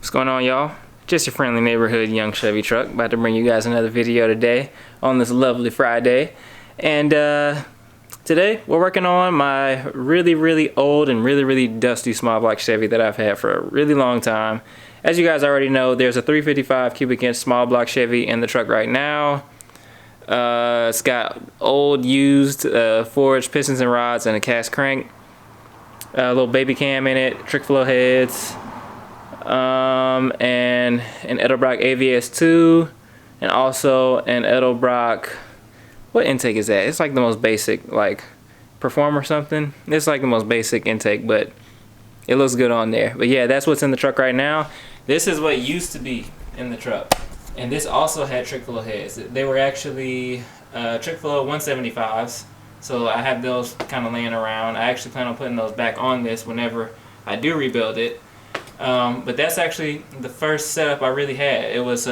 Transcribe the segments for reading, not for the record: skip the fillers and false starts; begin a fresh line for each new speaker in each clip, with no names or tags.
What's going on, y'all? Just your friendly neighborhood young Chevy truck. About to bring you guys another video today on this lovely Friday. And today we're working on my really old and really dusty small block Chevy that I've had for a really long time. As you guys already know, there's a 355 cubic inch small block Chevy in the truck right now. It's got old used forged pistons and rods and a cast crank. A little baby cam in it, trick flow heads, and an Edelbrock AVS2, and also an Edelbrock, what intake is that? It's like the most basic, like Perform or something. It's like the most basic intake, but it looks good on there. But yeah, that's what's in the truck right now. This is what used to be in the truck, and this also had trick flow heads. They were actually trick flow 175s. So I have those kind of laying around. I actually plan on putting those back on this whenever I do rebuild it. But that's actually the first setup I really had. It was,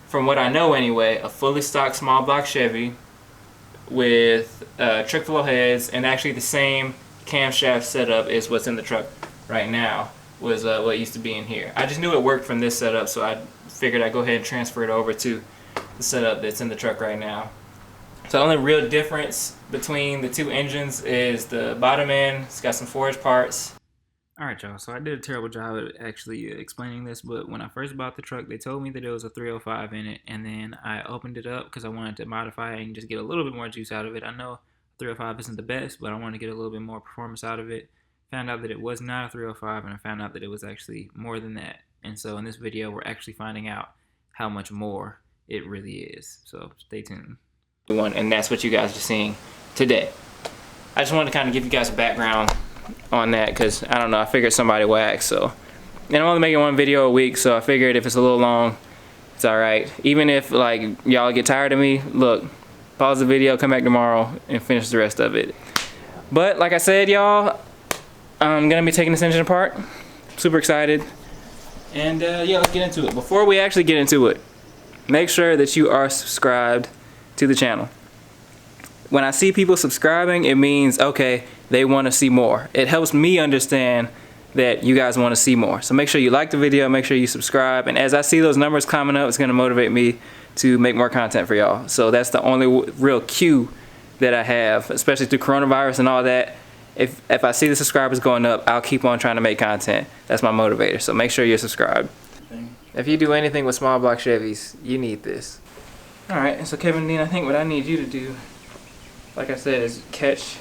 from what I know anyway, a fully stocked small block Chevy with trick flow heads, and actually the same camshaft setup is what's in the truck right now, was what used to be in here. I just knew it worked from this setup, so I figured I'd go ahead and transfer it over to the setup that's in the truck right now. So the only real difference between the two engines is the bottom end. It's got some forged parts. Alright y'all, so I did a terrible job at actually explaining this, but when I first bought the truck, they told me that it was a 305 in it, and then I opened it up because I wanted to modify it and just get a little bit more juice out of it. I know 305 isn't the best, but I wanted to get a little bit more performance out of it. Found out that it was not a 305, and I found out that it was actually more than that. And so in this video, we're actually finding out how much more it really is. So stay tuned. And that's what you guys are seeing today. I just wanted to kind of give you guys a background on that because I don't know, I figured somebody would ask. So, and I'm only making one video a week, so I figured if it's a little long, it's alright. Even if like y'all get tired of me, look, pause the video, come back tomorrow and finish the rest of it. But like I said, y'all, I'm gonna be taking this engine apart. Super excited. And yeah, let's get into it. Before we actually get into it, make sure that you are subscribed to the channel. When I see people subscribing, it means okay, they want to see more. It helps me understand that you guys want to see more. So make sure you like the video, make sure you subscribe, and as I see those numbers coming up, it's going to motivate me to make more content for y'all. So that's the only real cue that I have, especially through coronavirus and all that. If I see the subscribers going up, I'll keep on trying to make content. That's my motivator. So make sure you're subscribed. If you do anything with small block Chevys, you need this. Alright, so Kevin Dean, I think what I need you to do, like I said, is catch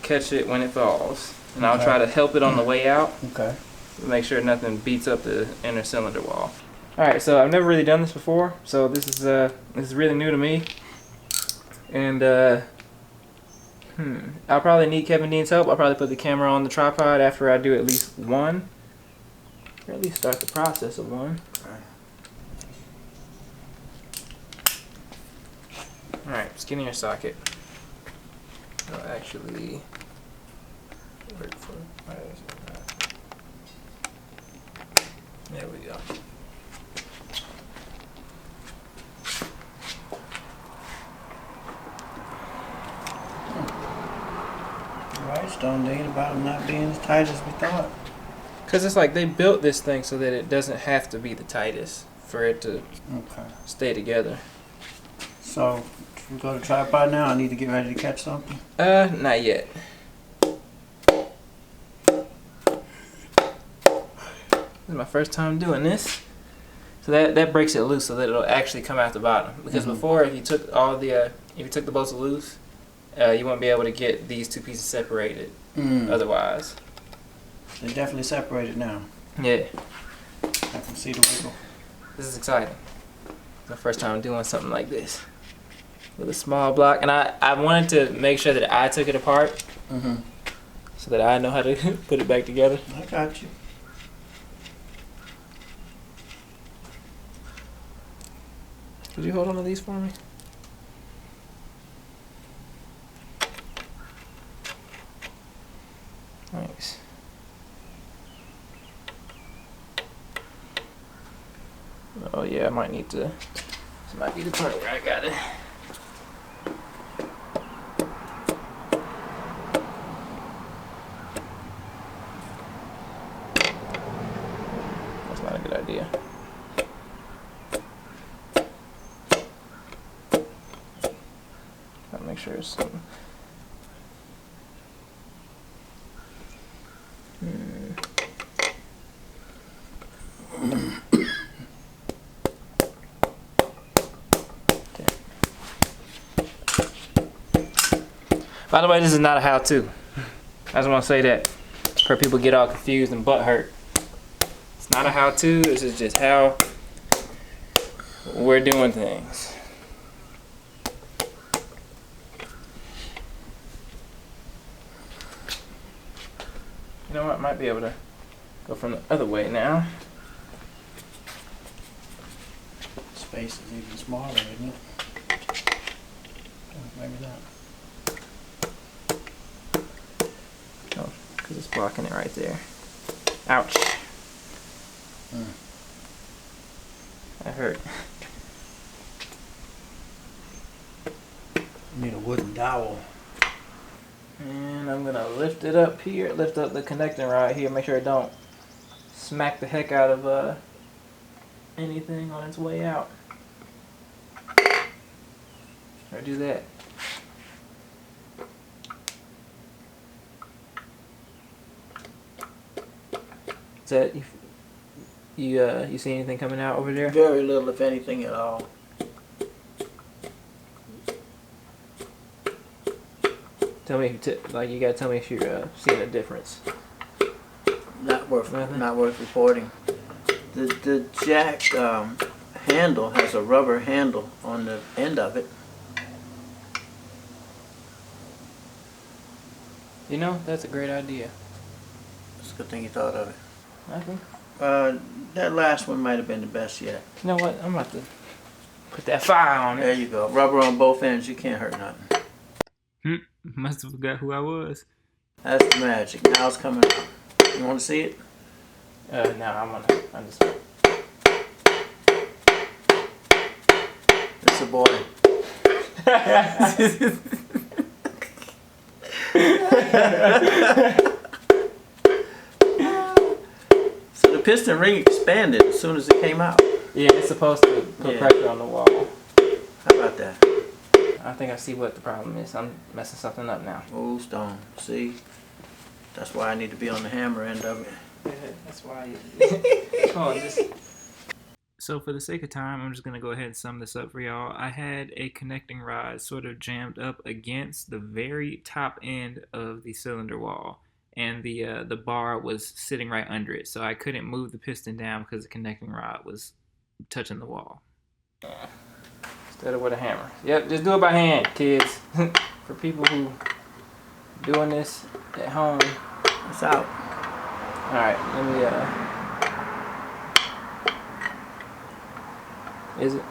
it when it falls. And okay. I'll try to help it on the way out. Okay. Make sure nothing beats up the inner cylinder wall. Alright, so I've never really done this before, so this is really new to me. And I'll probably need Kevin Dean's help. I'll probably put the camera on the tripod after I do at least one. Or at least start the process of one. Alright, just get in your socket. I'll actually work for it. There we go.
Right, Stone Dean, about them not being as tight as we thought.
Because it's like they built this thing so that it doesn't have to be the tightest for it to stay together. So,
we go to tripod now. I need to get ready to catch something.
Not yet. This is my first time doing this, so that breaks it loose so that it'll actually come out the bottom. Because before, if you took the bolts loose, you wouldn't be able to get these two pieces separated. Otherwise,
they're definitely separated now.
Yeah,
I can see the wiggle.
This is exciting. It's my first time doing something like this with a small block, and I wanted to make sure that I took it apart so that I know how to put it back together.
I got you.
Could you hold on to these for me? Thanks. Oh yeah, I might need to. This might be the part where I got it. good idea. Gotta make sure it's something. By the way, this is not a how-to. I just want to say that for people get all confused and butt hurt. It's not a how-to. This is just how we're doing things. You know what? I might be able to go from the other way now.
Space is even smaller, isn't it? Oh, maybe not.
Oh, because it's blocking it right there. Ouch. That hurt.
You need a wooden dowel.
And I'm gonna lift it up here, lift up the connecting rod here, make sure it don't smack the heck out of anything on its way out. Or do that. Is that you see anything coming out over there?
Very little, if anything at all.
Tell me, like you gotta tell me if you're seeing a difference.
Not worth reporting. The jack handle has a rubber handle on the end of it.
You know, that's a great idea.
It's a good thing you thought of it.
Nothing.
That last one might have been the best yet.
You know what? I'm about to put that fire on it.
There you go. Rubber on both ends. You can't hurt nothing.
Must have forgot who I was.
That's the magic. Now it's coming out. You want to see it?
No, I'm just.
It's a boy. So the piston ring expanded as soon as it came out.
Yeah, it's supposed to put pressure on the wall.
How about that?
I think I see what the problem is. I'm messing something up now.
Oh, stone. See? That's why I need to be on the hammer end of it.
Yeah, that's why. Come on, just. So for the sake of time, I'm just going to go ahead and sum this up for y'all. I had a connecting rod sort of jammed up against the very top end of the cylinder wall. And the bar was sitting right under it. So I couldn't move the piston down because the connecting rod was touching the wall. Instead of with a hammer. Yep, just do it by hand, kids. For people who doing this at home.
It's out.
Alright, let me is it?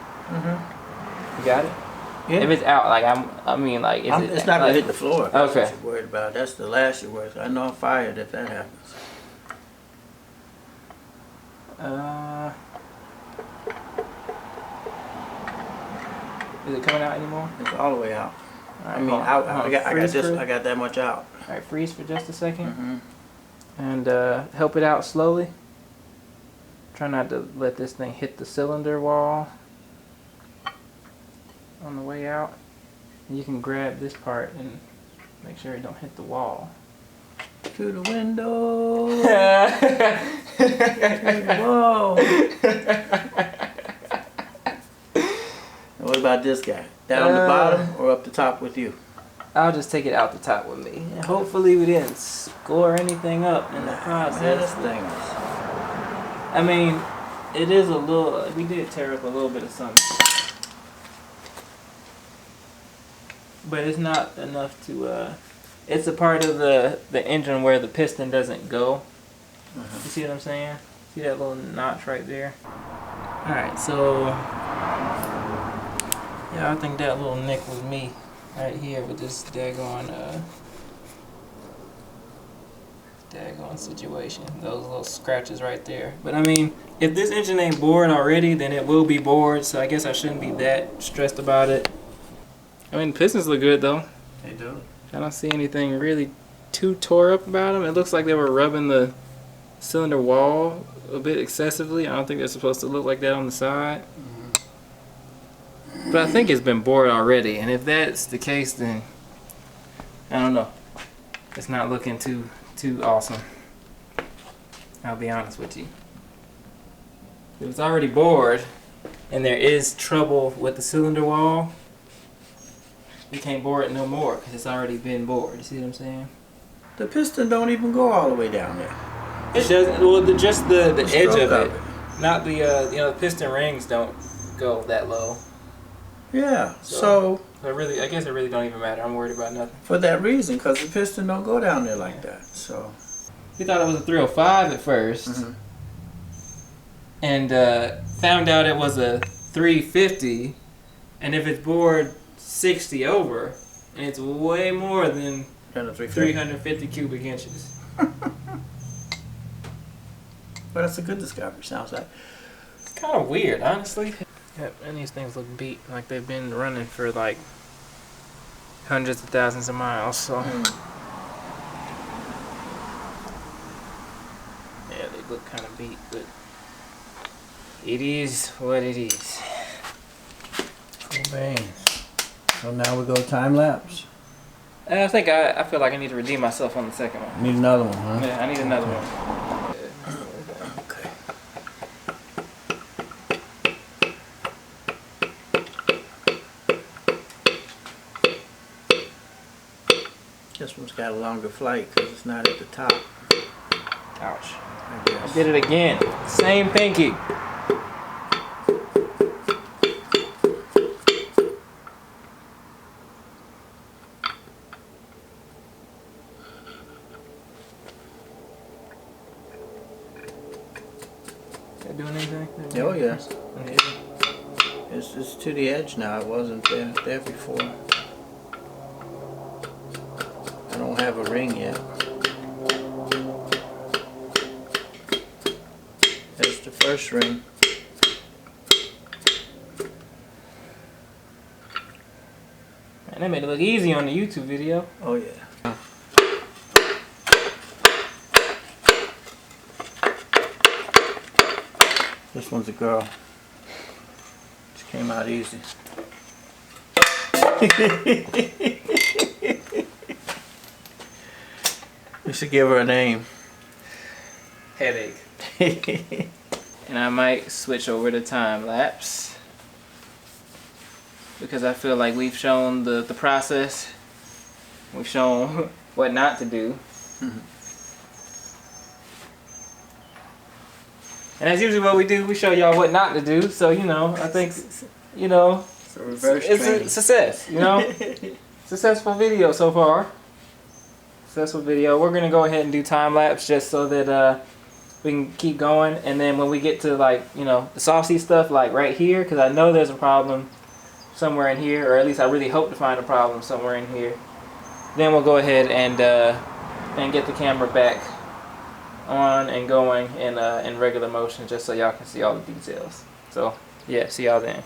You got it?
Yeah.
If it's out, like it's
not gonna hit the floor. That's
Okay.
what you're worried about. That's the last you're worried about. I know I'm fired if that happens.
Is it coming out anymore?
It's all the way out.
Right,
I mean, I got that much out.
Alright, freeze for just a second.
Mm-hmm.
And help it out slowly. Try not to let this thing hit the cylinder wall on the way out. And you can grab this part and make sure it don't hit the wall.
To the window. Whoa. What about this guy? Down the bottom or up the top with you?
I'll just take it out the top with me. And hopefully we didn't score anything up in the process.
Man, this thing is...
I mean, it is a little... We did tear up a little bit of something. But it's not enough to... It's a part of the engine where the piston doesn't go. You see what I'm saying? See that little notch right there? Alright, so... Yeah, I think that little nick was me. Right here with this daggone situation. Those little scratches right there. But I mean, if this engine ain't bored already, then it will be bored, so I guess I shouldn't be that stressed about it. I mean, the pistons look good though.
They do.
I don't see anything really too tore up about them. It looks like they were rubbing the cylinder wall a bit excessively. I don't think they're supposed to look like that on the side. But I think it's been bored already, and if that's the case, then I don't know. It's not looking too awesome. I'll be honest with you. If it's already bored, and there is trouble with the cylinder wall, you can't bore it no more because it's already been bored. You see what I'm saying?
The piston don't even go all the way down there.
It doesn't. Well, just the edge of
stroke
it, not the the piston rings don't go that low.
Yeah. So
I guess it really don't even matter. I'm worried about nothing.
for that reason, because the piston don't go down there like that. So.
We thought it was a 305 at first, and found out it was a 350. And if it's bored 60 over, and it's way more than 350 cubic inches.
Well, that's a good discovery, sounds like.
It's kind of weird, honestly. Yep, and these things look beat, like they've been running for like hundreds of thousands of miles, so. Yeah, they look kind of beat, but it is what it is.
Cool beans. So now we go time lapse.
I think I feel like I need to redeem myself on the second one.
Need another one, huh?
Yeah, I need another one.
Okay. This one's got a longer flight because it's not at the top.
Ouch.
I guess.
I did it again. Same pinky. That doing anything?
Oh yeah.
Okay.
It's to the edge now. It wasn't there before. I don't have a ring yet. There's the first ring.
Man, that made it look easy on the YouTube video.
Oh yeah. This one's a girl. She came out easy. We should give her a name.
Headache. And I might switch over to time lapse because I feel like we've shown the process. We've shown what not to do. And that's usually what we do. We show y'all what not to do. So, you know, I think, you know,
It's a reverse
it's
training.
a success, you know. Successful video so far. Successful video. We're going to go ahead and do time lapse just so that we can keep going. And then when we get to, like, you know, the saucy stuff, like right here, because I know there's a problem somewhere in here, or at least I really hope to find a problem somewhere in here. Then we'll go ahead and get the camera back on and going in regular motion just so y'all can see all the details. So yeah, see y'all then.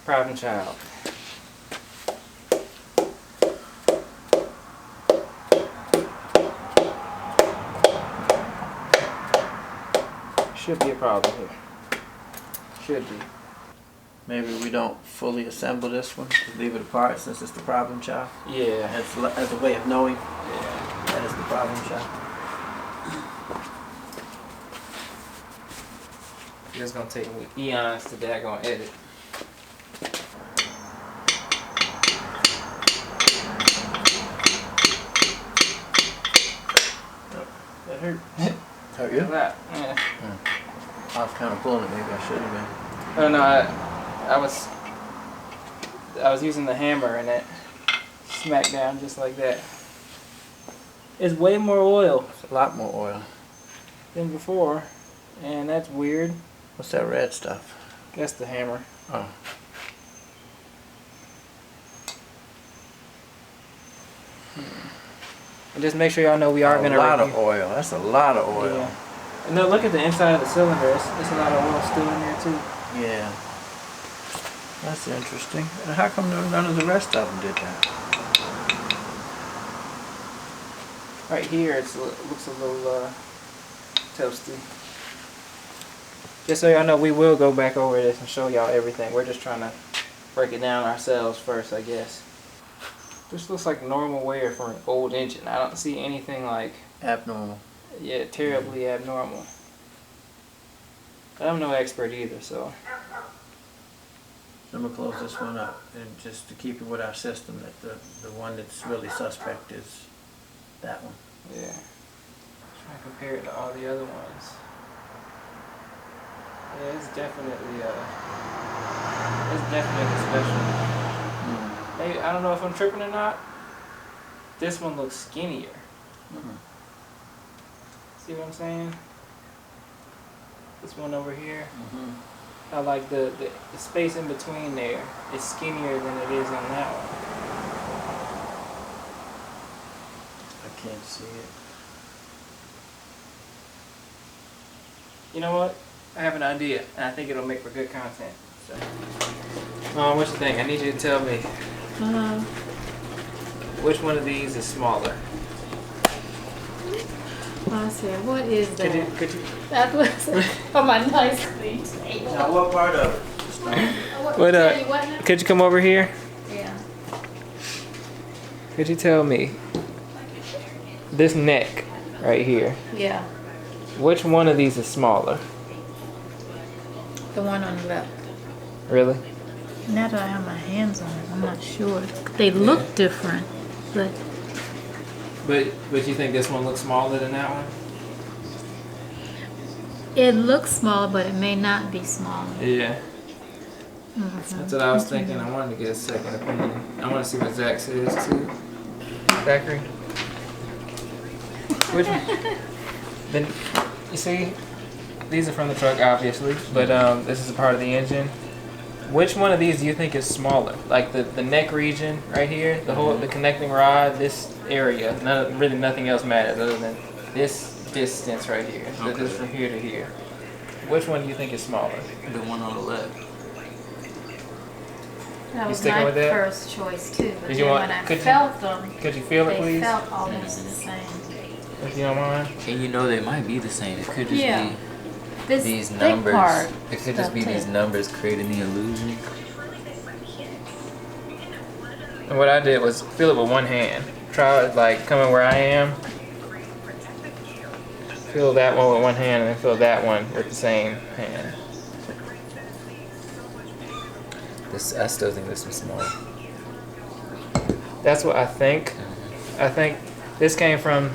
Problem child. Should be a problem here. Should be.
Maybe we don't fully assemble this one. Just leave it apart since it's the problem child.
Yeah.
As a way of knowing
Yeah.
that it's the problem child.
It's gonna take me eons to daggone edit.
That hurt. Hurt you?
Yeah.
I was kind of pulling it. Maybe I should have been.
Oh no, I was using the hammer and it smacked down just like that. It's way more oil
It's a lot more oil.
than before. And that's weird.
What's that red stuff?
That's the hammer.
Oh.
And just make sure y'all know we are going to
A lot of oil. That's a lot of oil.
Yeah. And then look at the inside of the cylinder. It's a lot of oil still in there too.
Yeah. That's interesting. And how come none of the rest of them did that?
Right here, it looks a little toasty. Just so y'all know, we will go back over this and show y'all everything. We're just trying to break it down ourselves first, I guess. This looks like normal wear for an old engine. I don't see anything like
Abnormal.
Yeah, terribly abnormal. But I'm no expert either, so.
I'm gonna close this one up, and just to keep it with our system, that the one that's really suspect is that one.
Yeah. Try to compare it to all the other ones. Yeah, it's definitely special. Hey, I don't know if I'm tripping or not. This one looks skinnier. See what I'm saying? This one over here. I like the space in between there is skinnier than it is on that one.
I can't see it.
You know what? I have an idea, and I think it'll make for good content. So. What you think? I need you to tell me. Which one of these is smaller?
I said, what is that?
Could you?
That was on my nice thing.
Now, what part of it?
Could you come over here?
Yeah.
Could you tell me this neck right here?
Yeah.
Which one of these is smaller?
The one on the left.
Really?
Now that I have my hands on it, I'm not sure. They look different, but
But you think this one looks smaller than that one?
it looks small, but it may not be smaller.
Yeah.
Mm-hmm.
That's what I was thinking. I wanted to get a second opinion. I want to see what Zach says too. Zachary? Which one? Then, you see, these are from the truck, obviously, but this is a part of the engine. Which one of these do you think is smaller? Like the neck region right here, the connecting rod, this area. Really nothing else matters other than this distance right here. Okay. This from here to here. Which one do you think is smaller?
The one on the left.
That was
sticking
my
with that?
first choice too. But
Did
then
you want-
when I
could you-
felt them,
Could you feel it,
they
please?
felt almost the same.
If you don't mind.
And you know they might be the same. It could just
Yeah.
be
This
these
thick
numbers.
part
It could just be
stuff
these
too.
numbers creating the illusion.
And what I did was feel it with one hand. Try it like coming where I am. Feel that one with one hand and then feel that one with the same hand.
I still think this was small.
That's what I think. I think this came from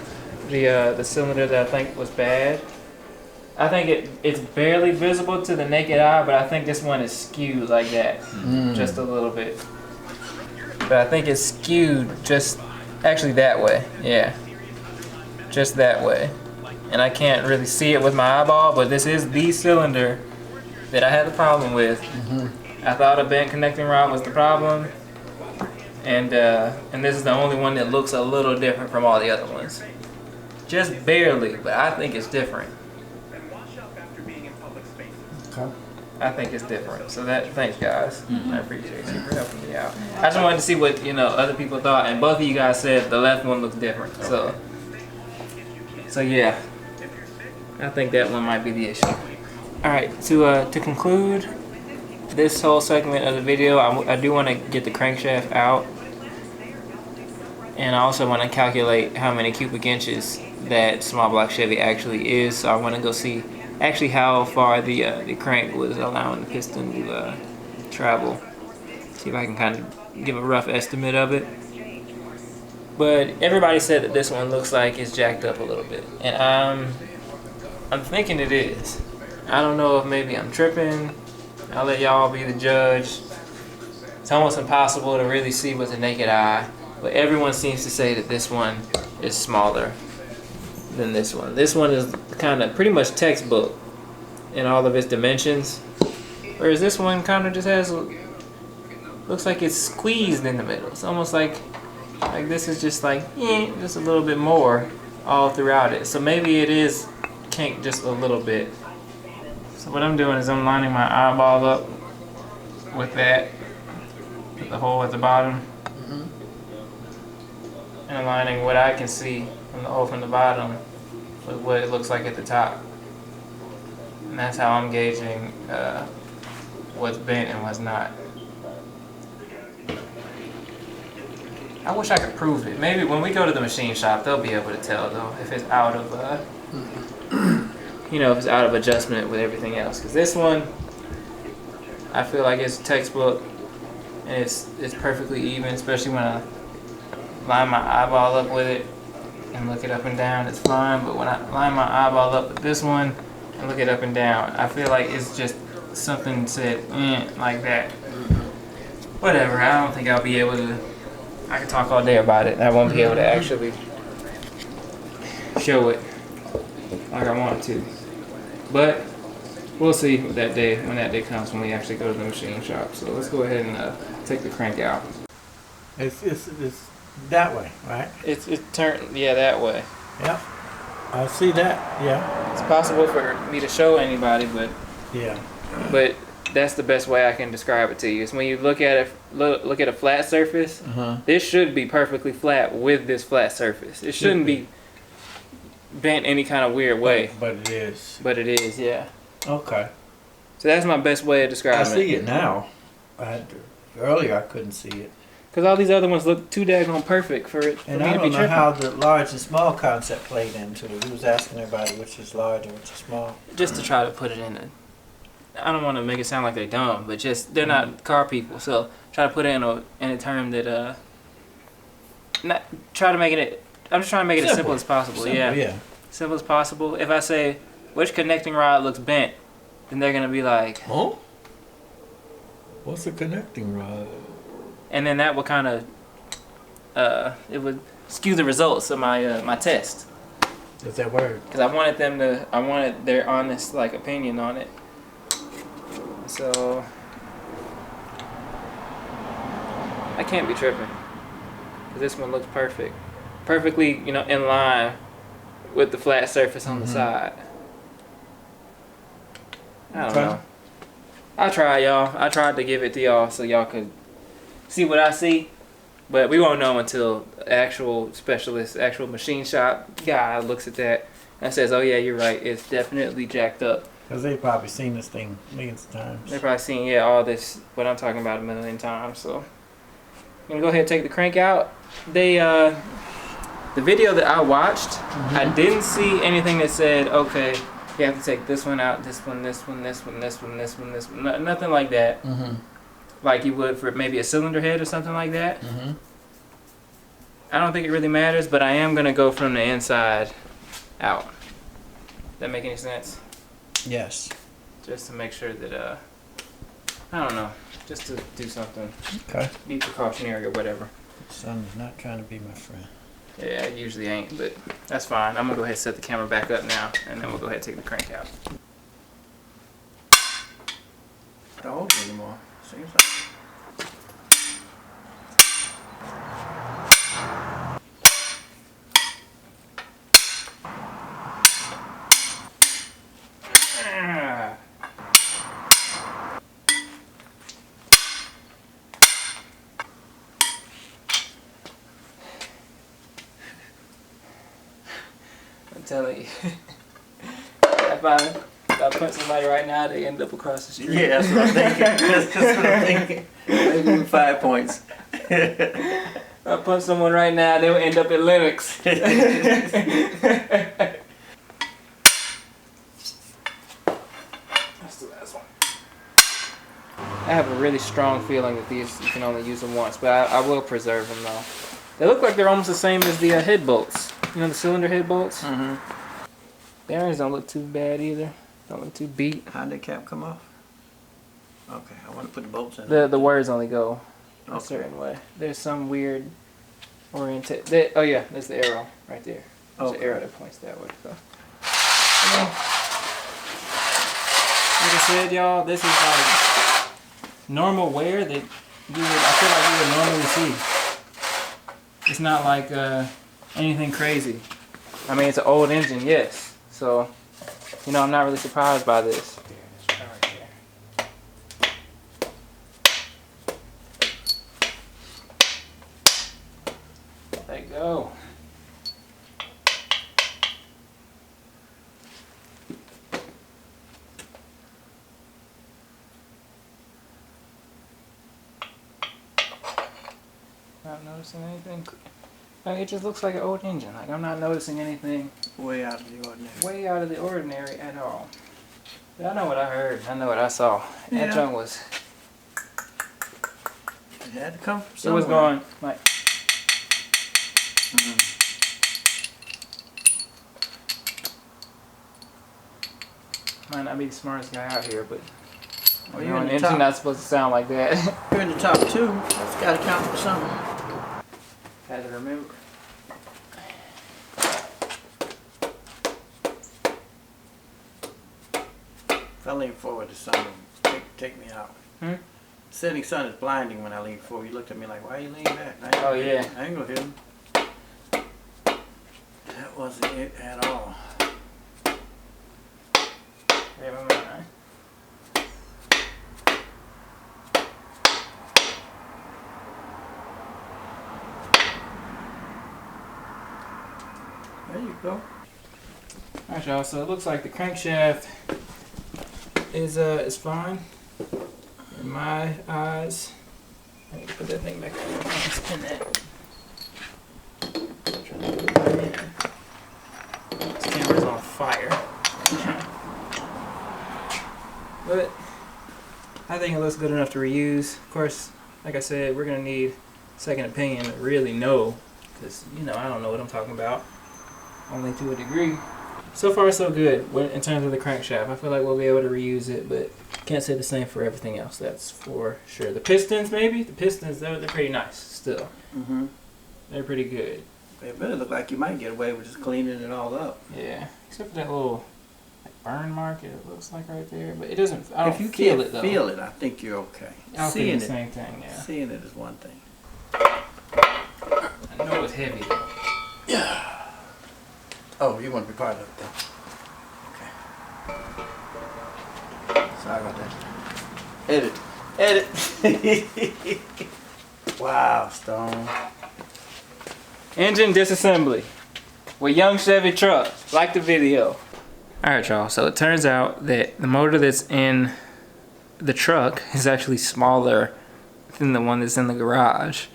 the cylinder that I think was bad. I think it's barely visible to the naked eye, but I think this one is skewed like that, just a little bit. But I think it's skewed just actually that way, yeah, just that way. And I can't really see it with my eyeball, but this is the cylinder that I had the problem with. I thought a bent connecting rod was the problem, and this is the only one that looks a little different from all the other ones. Just barely, but I think it's different.
Okay.
I think it's different. So thanks guys. I appreciate you for helping me out. I just wanted to see what other people thought, and both of you guys said the left one looks different. So yeah, I think that one might be the issue. All right, to conclude this whole segment of the video, I do want to get the crankshaft out, and I also want to calculate how many cubic inches that small block Chevy actually is. So I want to go see actually how far the crank was allowing the piston to travel. See if I can kind of give a rough estimate of it. But everybody said that this one looks like it's jacked up a little bit, and I'm thinking it is. I don't know if maybe I'm tripping. I'll let y'all be the judge. It's almost impossible to really see with the naked eye, but everyone seems to say that this one is smaller than this one. This one is kind of pretty much textbook in all of its dimensions. Whereas this one kind of just has, looks like it's squeezed in the middle. It's almost like this is just like, just a little bit more all throughout it. So maybe it is kinked just a little bit. So what I'm doing is I'm lining my eyeball up with that, with the hole at the bottom. And aligning what I can see from the hole from the bottom with what it looks like at the top. And that's how I'm gauging what's bent and what's not. I wish I could prove it. Maybe when we go to the machine shop, they'll be able to tell though if it's out of, if it's out of adjustment with everything else. Because this one, I feel like it's textbook and it's perfectly even, especially when I line my eyeball up with it and look it up and down, it's fine. But when I line my eyeball up with this one and look it up and down, I feel like it's just something said like that. Whatever, I don't think I'll be able to, I can talk all day about it. I won't be able to actually show it like I want to. But we'll see when that day comes when we actually go to the machine shop. So let's go ahead and take the crank out.
It's that way, right?
It's turned, yeah, that way.
Yep. I see that, yeah.
It's possible for me to show anybody, but that's the best way I can describe it to you. Is when you look at it, look at a flat surface. This should be perfectly flat with this flat surface. It shouldn't be bent any kind of weird way.
But it is.
But it is, yeah.
Okay.
So that's my best way of describing it.
I see it now. Earlier I couldn't see it.
Because all these other ones look too daggone perfect for it.
And I don't know how the large and small concept played into it. He was asking everybody which is large and which is small.
Just to try to put it in I don't want to make it sound like they're dumb, but just they're not car people. So try to put it in a term that I'm just trying to make it as simple as possible. Yeah. Simple as possible. If I say which connecting rod looks bent, then they're gonna be like,
huh? What's a connecting rod?
And then that would kind of it would skew the results of my my test.
What's that word?
Because I wanted their honest opinion on it. So I can't be tripping. 'Cause this one looks perfect, perfectly in line with the flat surface on the side. I don't know. I tried, y'all. I tried to give it to y'all so y'all could see what I see, but we won't know until actual specialist, actual machine shop guy looks at that and says, "Oh yeah, you're right. It's definitely jacked up."
Because they've probably seen this thing millions of times.
They've probably seen all this what I'm talking about a million times. So I'm gonna go ahead and take the crank out. The video that I watched, I didn't see anything that said, okay, you have to take this one out, this one, this one, this one, this one, this one, this one. Nothing like that. Like you would for maybe a cylinder head or something like that. I don't think it really matters, but I am gonna go from the inside out. That make any sense?
Yes.
Just to make sure that I don't know, just to do something.
Okay.
Be precautionary or whatever.
The sun is not trying to be my friend.
Yeah, it usually ain't, but that's fine. I'm gonna go ahead and set the camera back up now, and then we'll go ahead and take the crank out.
Don't hold it anymore. Seems like.
I'm telling you, if I punch somebody right now, they end up across the street.
Yeah, that's what I'm thinking. That's what I'm thinking. Maybe 5 points.
If I punch someone right now, they will end up at Lennox. That's the last one. I have a really strong feeling that these, you can only use them once, but I will preserve them though. They look like they're almost the same as the head bolts. You know, the cylinder head bolts? Bearings don't look too bad either. Don't look too beat.
How'd the cap come off? Okay, I want to put the bolts in.
The words only go a certain way. There's some weird orientation. Oh yeah, there's the arrow right there. There's an arrow that points that way. So. said, y'all, this is like normal wear that I feel like you would normally see. It's not like anything crazy. I mean, it's an old engine, yes. So, you know, I'm not really surprised by this. There you go. Not noticing anything. I mean, it just looks like an old engine. Like, I'm not noticing anything
Way out of the ordinary.
way out of the ordinary at all. But I know what I heard. I know what I saw.
Yeah.
That junk was.
It had to come from
It
somewhere.
was going like. Might not be the smartest guy out here, but
Well,
you
you're
know,
in
an
the
engine
top.
not supposed to sound like that.
You're in the top two. That's got to count for something.
Had to remember.
If I lean forward, the sun will take me out.
Hmm?
Setting sun is blinding when I lean forward. You looked at me like, why are you leaning back? I ain't
Oh,
gonna hit
yeah.
him. I ain't gonna hit him. That wasn't it at all.
Yeah, my man.
There you go.
Alright, y'all. So it looks like the crankshaft is fine in my eyes. I need to put that thing back on. Spin that. This camera's on fire. But I think it looks good enough to reuse. Of course, like I said, we're gonna need second opinion to really know, because you know I don't know what I'm talking about. Only to a degree. So far, so good in terms of the crankshaft. I feel like we'll be able to reuse it, but can't say the same for everything else. That's for sure. The pistons, maybe? The pistons, they're pretty nice still.
Mm-hmm.
They're pretty good.
It better look like you might get away with just cleaning it all up.
Yeah. Except for that little like, burn mark it looks like right there. But it doesn't, I don't
if you
feel
can't
it though.
feel it, I think you're okay.
I don't
Seeing
think the
it,
same thing, yeah.
seeing it is one thing.
I know it's heavy though.
Yeah. Oh, you want to be part of it then? Okay. Sorry about that. Edit. Wow, Stone.
Engine disassembly with young Chevy truck. Like the video. Alright y'all, so it turns out that the motor that's in the truck is actually smaller than the one that's in the garage,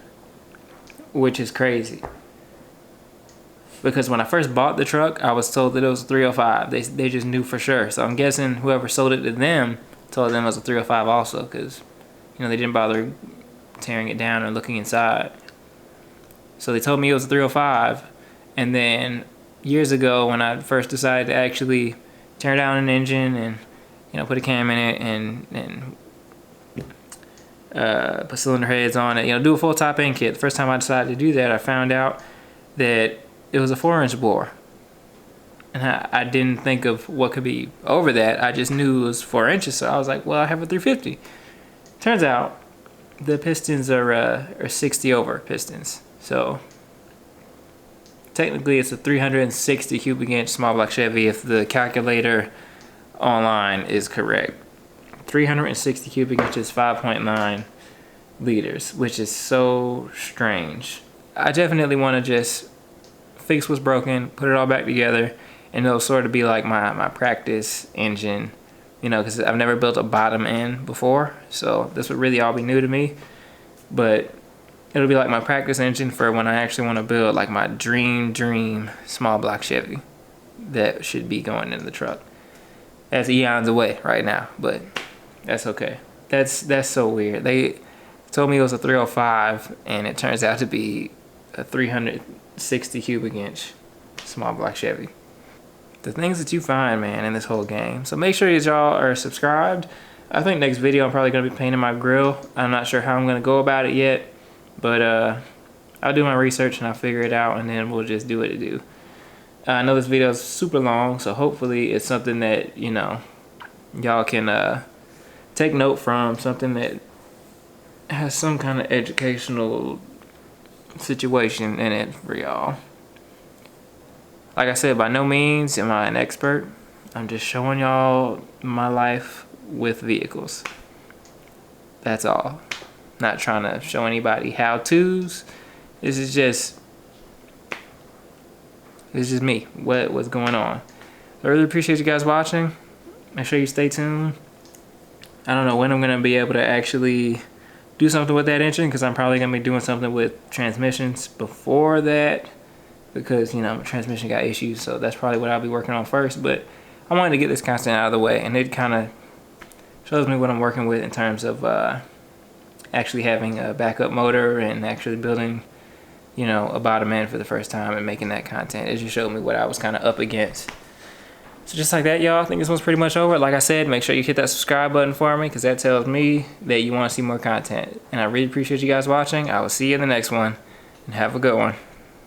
which is crazy. Because when I first bought the truck, I was told that it was a 305. They just knew for sure. So I'm guessing whoever sold it to them told them it was a 305 also, because you know they didn't bother tearing it down or looking inside. So they told me it was a 305, and then years ago when I first decided to actually tear down an engine and you know put a cam in it and put cylinder heads on it, you know, do a full top end kit. The first time I decided to do that, I found out that it was a 4-inch bore, and I didn't think of what could be over that. I just knew it was 4 inches, so I was like, well, I have a 350. Turns out the pistons are 60 over pistons, so technically it's a 360 cubic inch small block Chevy if the calculator online is correct. 360 cubic inches, 5.9 liters, which is so strange. I definitely want to just fix what's broken, put it all back together, and it'll sort of be like my practice engine, you know, because I've never built a bottom end before, so this would really all be new to me. But it'll be like my practice engine for when I actually want to build like my dream small block Chevy that should be going in the truck. That's eons away right now, but that's okay. That's so weird. They told me it was a 305, and it turns out to be a 360 cubic inch small block Chevy. The things that you find, man, in this whole game. So make sure that y'all are subscribed. I think next video I'm probably going to be painting my grill. I'm not sure how I'm going to go about it yet, but I'll do my research and I'll figure it out, and then we'll just do what it do. I know this video is super long, so hopefully it's something that, you know, y'all can take note from, something that has some kind of educational situation in it for y'all. Like I said, by no means am I an expert. I'm just showing y'all my life with vehicles. That's all. Not trying to show anybody how-tos. This is just me. What's going on. I really appreciate you guys watching. Make sure you stay tuned. I don't know when I'm gonna be able to actually do something with that engine, because I'm probably gonna be doing something with transmissions before that, because, you know, my transmission got issues, so that's probably what I'll be working on first. But I wanted to get this content out of the way, and it kind of shows me what I'm working with in terms of actually having a backup motor and actually building, you know, a bottom end for the first time and making that content. It just showed me what I was kind of up against. So just like that, y'all, I think this one's pretty much over. Like I said, make sure you hit that subscribe button for me, because that tells me that you want to see more content. And I really appreciate you guys watching. I will see you in the next one, and have a good one.